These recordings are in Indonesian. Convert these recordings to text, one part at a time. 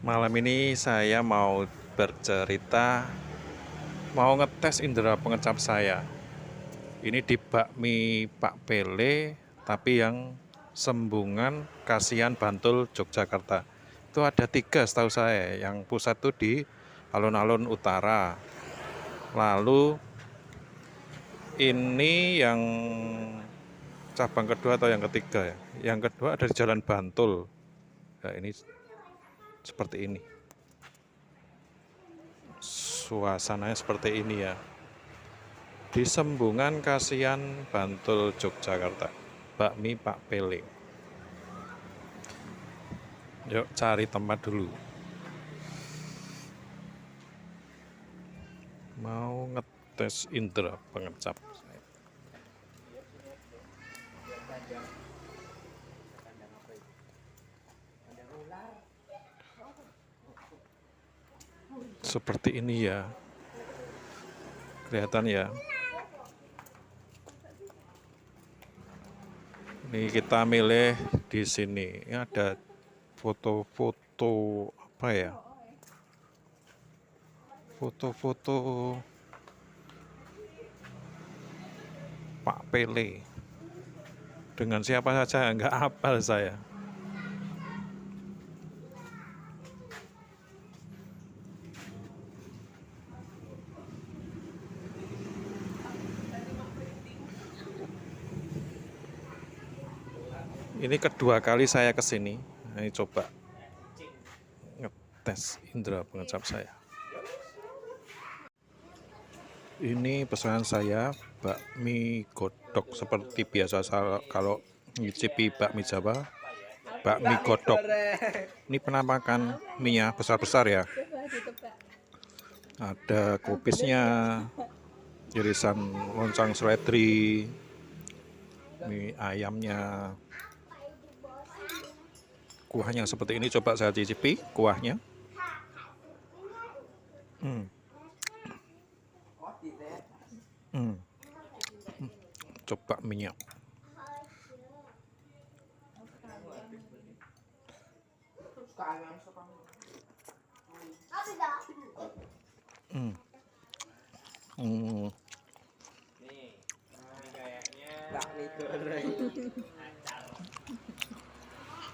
Malam ini saya mau bercerita, mau ngetes indera pengecap saya. Ini di bakmi Pak Pele, tapi yang Sembungan Kasihan Bantul Yogyakarta. Itu ada 3 setahu saya, yang pusat tuh di alun-alun utara. Lalu ini yang cabang kedua atau yang ketiga ya? Yang kedua ada di Jalan Bantul. Nah, ini seperti ini. Suasananya seperti ini ya. Di Sembungan Kasihan Bantul Yogyakarta, bakmi Pak Pele. Yuk cari tempat dulu. Mau ngetes indera pengecap. Seperti ini ya. Kelihatan ya. Ini kita milih di sini. Ini ada foto-foto apa ya? Foto-foto Pak Pele. Dengan siapa saja nggak hafal saya. Ini kedua kali saya kesini. Ini coba ngetes indera pengecap saya. Ini pesanan saya bakmi godok seperti biasa kalau ngicipi bakmi Jawa, bakmi godok. Ini penampakan mie-nya besar-besar ya. Ada kupisnya, irisan loncang seledri, mie ayamnya. Kuahnya seperti ini, coba saya cicipi kuahnya. Coba minyak.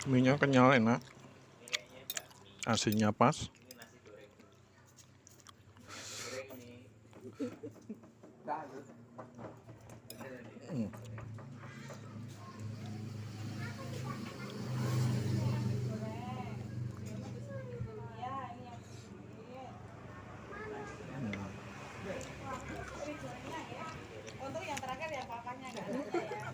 Minyak kenyal, enak. Asinnya pas. Untuk yang terakhir ya papanya nggak ada ya.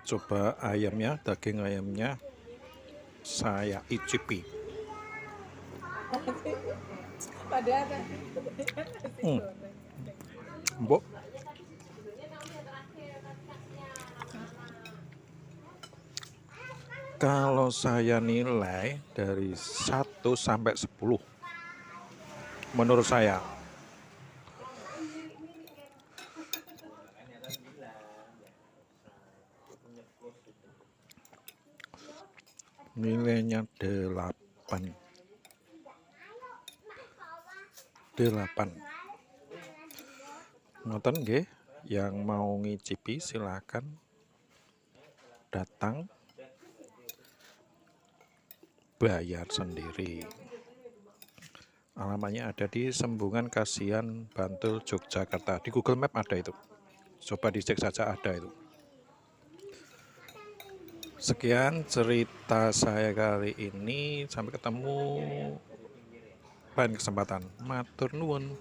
Coba ayamnya, daging ayamnya saya icipi. Padahal kan Mbok. Kalau saya nilai dari 1 sampai 10, menurut saya nilainya 8. Ngoten nggih, yang mau ngicipi silakan datang, bayar sendiri. Alamatnya ada di Sembungan Kasihan Bantul Yogyakarta. Di Google Map ada itu. Coba dicek saja, ada itu. Sekian cerita saya kali ini. Sampai ketemu lain kesempatan. Matur nuwun.